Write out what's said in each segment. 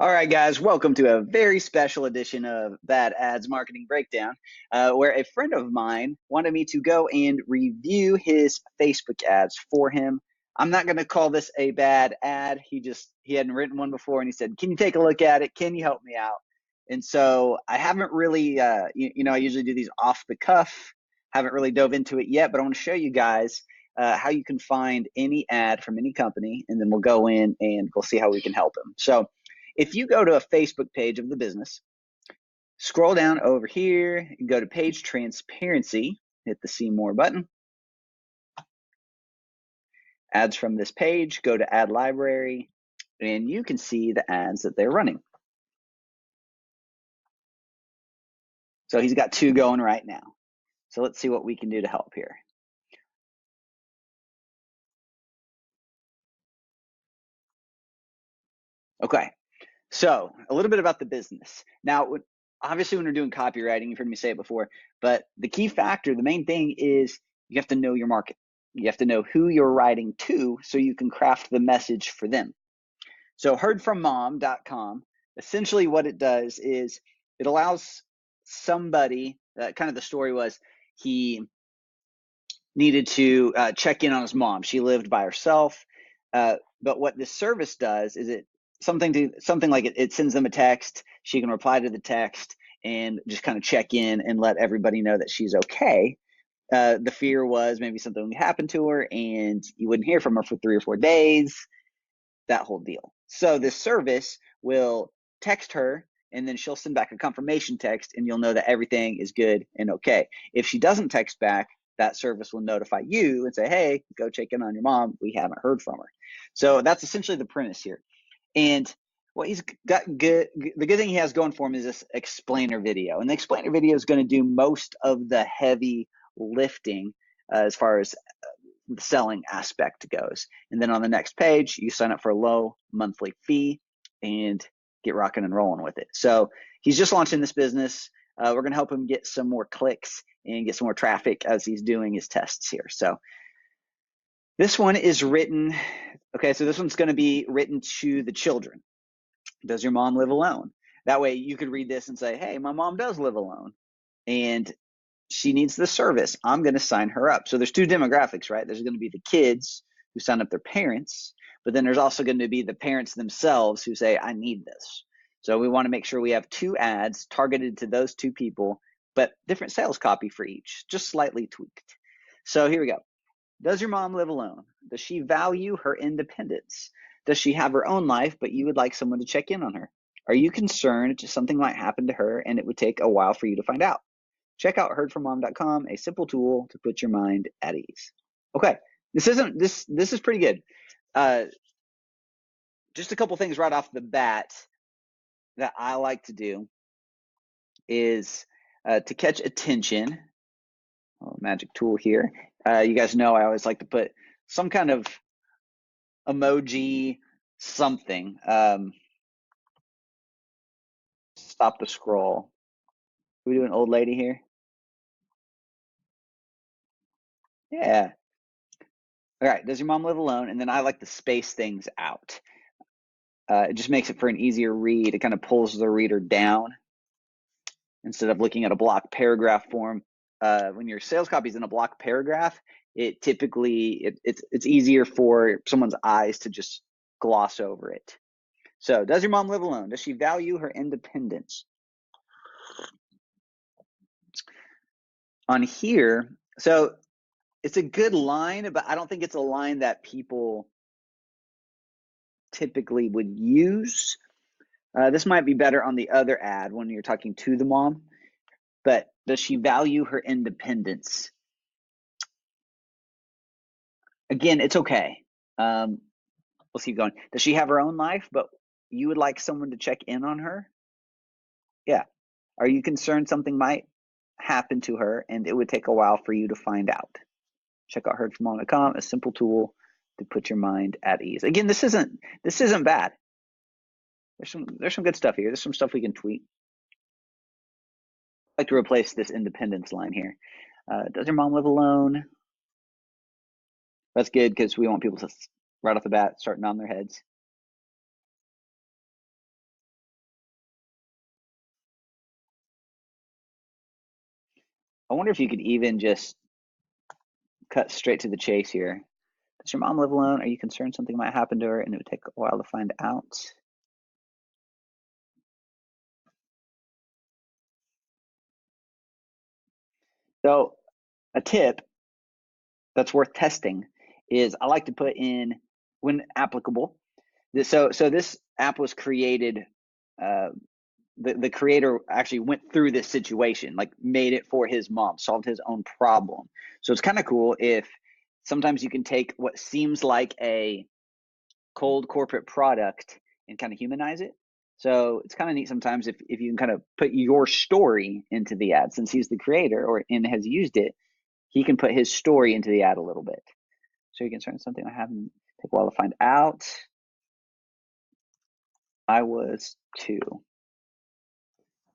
All right, guys, welcome to a very special edition of Bad Ads Marketing Breakdown, where a friend of mine wanted me to go and review his Facebook ads for him. I'm not going to call this a bad ad. He hadn't written one before, and he said, "Can you take a look at it? Can you help me out?" And so I haven't really, I usually do these off the cuff. Haven't really dove into it yet, but I want to show you guys how you can find any ad from any company, and then we'll go in and we'll see how we can help him. So if you go to a Facebook page of the business, scroll down over here, and go to page transparency, hit the see more button. Ads from this page, go to ad library, and you can see the ads that they're running. So he's got two going right now. So let's see what we can do to help here. Okay, so a little bit about the business. Now, obviously when we're doing copywriting, you've heard me say it before, but the key factor, the main thing is you have to know your market. You have to know who you're writing to so you can craft the message for them. So heardfrommom.com, essentially what it does is it allows somebody, kind of the story was he needed to check in on his mom. She lived by herself. But what this service does is something like it sends them a text. She can reply to the text and just kind of check in and let everybody know that she's okay. The fear was maybe something would happen to her and you wouldn't hear from her for 3 or 4 days, that whole deal. So this service will text her and then she'll send back a confirmation text and you'll know that everything is good and okay. If she doesn't text back, that service will notify you and say, hey, go check in on your mom. We haven't heard from her. So that's essentially the premise here. And what he's got good, the good thing he has going for him is this explainer video. And the explainer video is going to do most of the heavy lifting as far as the selling aspect goes. And then on the next page, you sign up for a low monthly fee and get rocking and rolling with it. So he's just launching this business. We're going to help him get some more clicks and get some more traffic as he's doing his tests here. So this one is written, okay, so this one's going to be written to the children. Does your mom live alone? That way you could read this and say, hey, my mom does live alone and she needs the service. I'm going to sign her up. So there's two demographics, right? There's going to be the kids who sign up their parents, but then there's also going to be the parents themselves who say, I need this. So we want to make sure we have two ads targeted to those two people, but different sales copy for each, just slightly tweaked. So here we go. Does your mom live alone? Does she value her independence? Does she have her own life, but you would like someone to check in on her? Are you concerned something might happen to her and it would take a while for you to find out? Check out heardfrommom.com, a simple tool to put your mind at ease. Okay, this is pretty good. Just a couple things right off the bat that I like to do is to catch attention. Magic tool here. You guys know I always like to put some kind of emoji, something. Stop the scroll. Are we doing old lady here? Yeah. All right. Does your mom live alone? And then I like to space things out. It just makes it for an easier read. It kind of pulls the reader down instead of looking at a block paragraph form. When your sales copy is in a block paragraph, it typically it's easier for someone's eyes to just gloss over it. So, does your mom live alone? Does she value her independence? On here, so it's a good line, but I don't think it's a line that people typically would use. This might be better on the other ad when you're talking to the mom, but does she value her independence? Again, it's okay. Let's keep going. Does she have her own life, but you would like someone to check in on her? Yeah. Are you concerned something might happen to her and it would take a while for you to find out? Check out heardfrommom.com, a simple tool to put your mind at ease. Again, this isn't bad. There's some good stuff here. There's some stuff we can tweak. I'd like to replace this independence line here. Does your mom live alone? That's good because we want people to right off the bat start nodding their heads. I wonder if you could even just cut straight to the chase here. Does your mom live alone? Are you concerned something might happen to her and it would take a while to find out? So a tip that's worth testing is I like to put in, when applicable. So this app was created. Uh, the creator actually went through this situation, like made it for his mom, solved his own problem. So it's kind of cool if sometimes you can take what seems like a cold corporate product and kind of humanize it. So it's kind of neat sometimes if you can kind of put your story into the ad. Since he's the creator or and has used it, he can put his story into the ad a little bit. So you can start something I haven't take a while to find out. I was 2.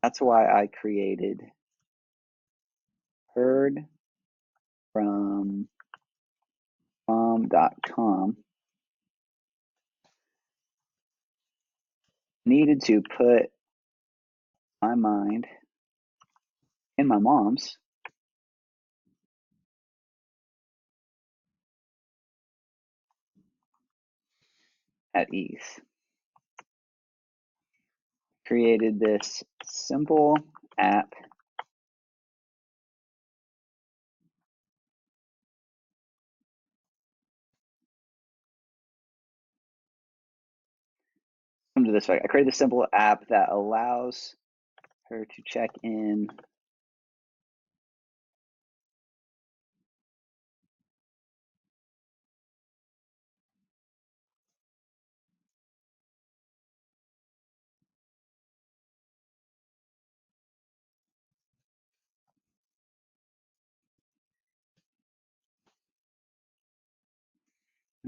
That's why I created heard from mom.com. Needed to put my mind in my mom's at ease. Created this simple app. Come to this way. I created a simple app that allows her to check in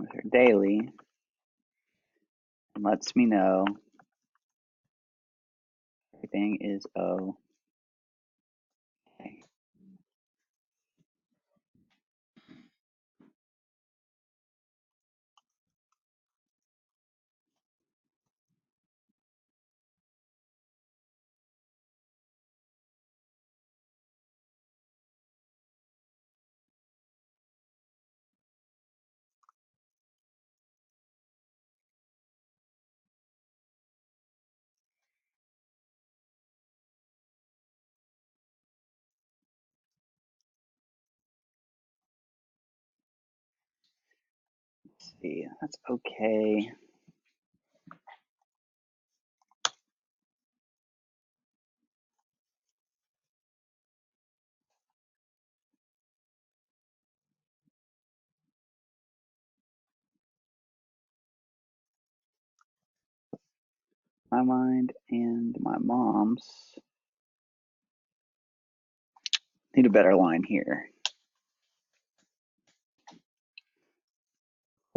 with her daily and lets me know everything is okay. Let's see, that's okay. My mind and my mom's. Need a better line here.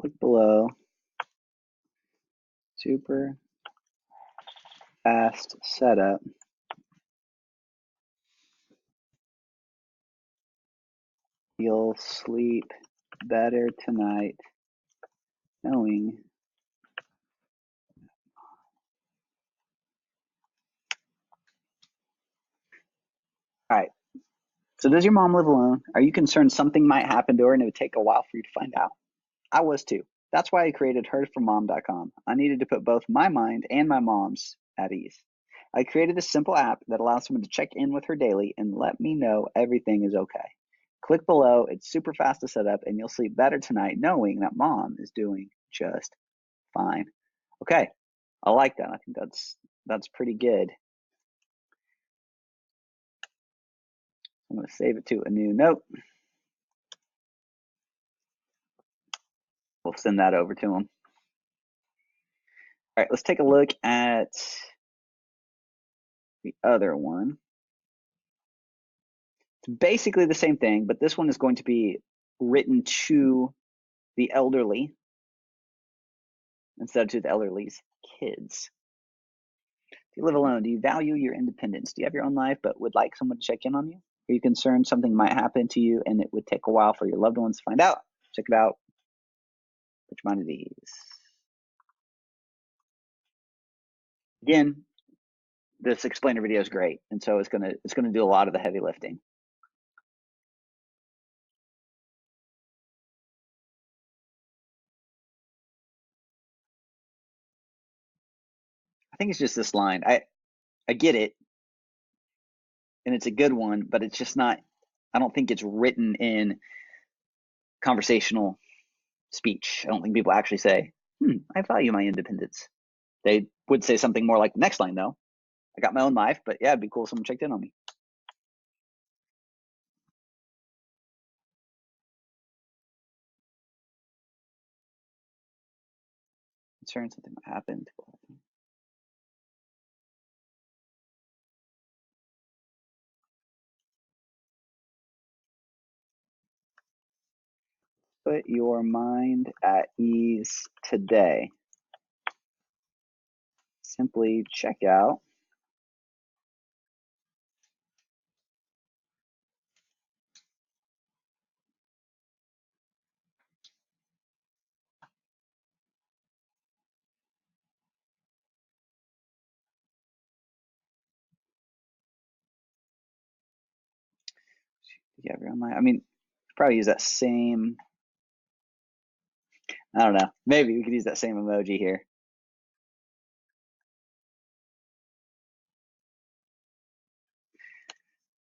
Click below. Super fast setup. You'll sleep better tonight knowing. All right. So does your mom live alone? Are you concerned something might happen to her and it would take a while for you to find out? I was too. That's why I created heardfrommom.com. I needed to put both my mind and my mom's at ease. I created a simple app that allows someone to check in with her daily and let me know everything is okay. Click below. It's super fast to set up and you'll sleep better tonight knowing that mom is doing just fine. Okay. I like that. I think that's pretty good. I'm going to save it to a new note. We'll send that over to them. All right, let's take a look at the other one. It's basically the same thing, but this one is going to be written to the elderly instead of to the elderly's kids. Do you live alone? Do you value your independence? Do you have your own life but would like someone to check in on you? Are you concerned something might happen to you and it would take a while for your loved ones to find out? Check it out. Put your mind at ease. Again, this explainer video is great, and so it's gonna do a lot of the heavy lifting. I think it's just this line. I get it, and it's a good one, but it's just not. I don't think it's written in conversational speech. I don't think people actually say, I value my independence. They would say something more like the next line, though. I got my own life, but yeah, it'd be cool if someone checked in on me. Concerned something might happen. Put your mind at ease today. Simply check out. You have your own life. I mean, probably use that same. I don't know. Maybe we could use that same emoji here.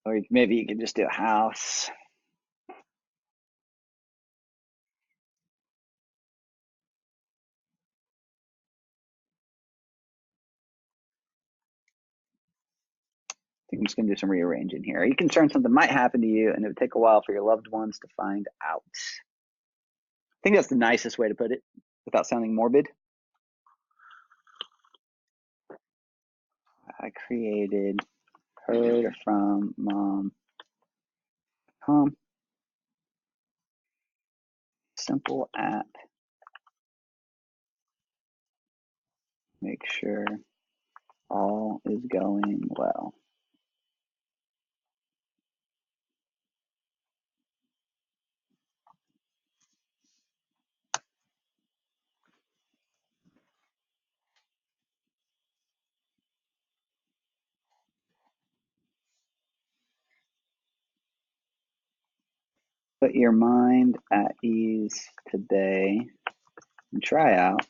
Or maybe you could just do a house. I think I'm just going to do some rearranging here. Are you concerned something might happen to you and it would take a while for your loved ones to find out? I think that's the nicest way to put it without sounding morbid. I created heard from mom. Simple app. Make sure all is going well. Put your mind at ease today and try out.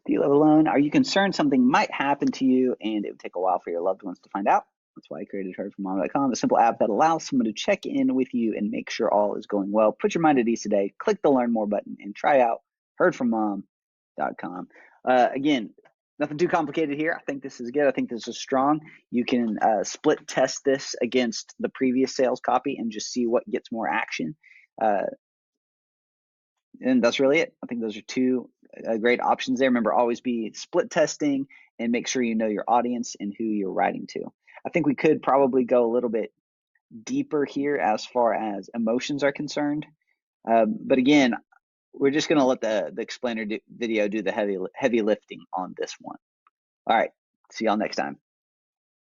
Do you live alone? Are you concerned something might happen to you and it would take a while for your loved ones to find out? That's why I created heardfrommom.com, a simple app that allows someone to check in with you and make sure all is going well. Put your mind at ease today. Click the Learn More button and try out heardfrommom.com. Again, nothing too complicated here. I think this is good. I think this is strong. You can split test this against the previous sales copy and just see what gets more action. And that's really it. I think those are two great options there. Remember, always be split testing and make sure you know your audience and who you're writing to. I think we could probably go a little bit deeper here as far as emotions are concerned. But again, we're just going to let the explainer video do the heavy lifting on this one. All right. See y'all next time.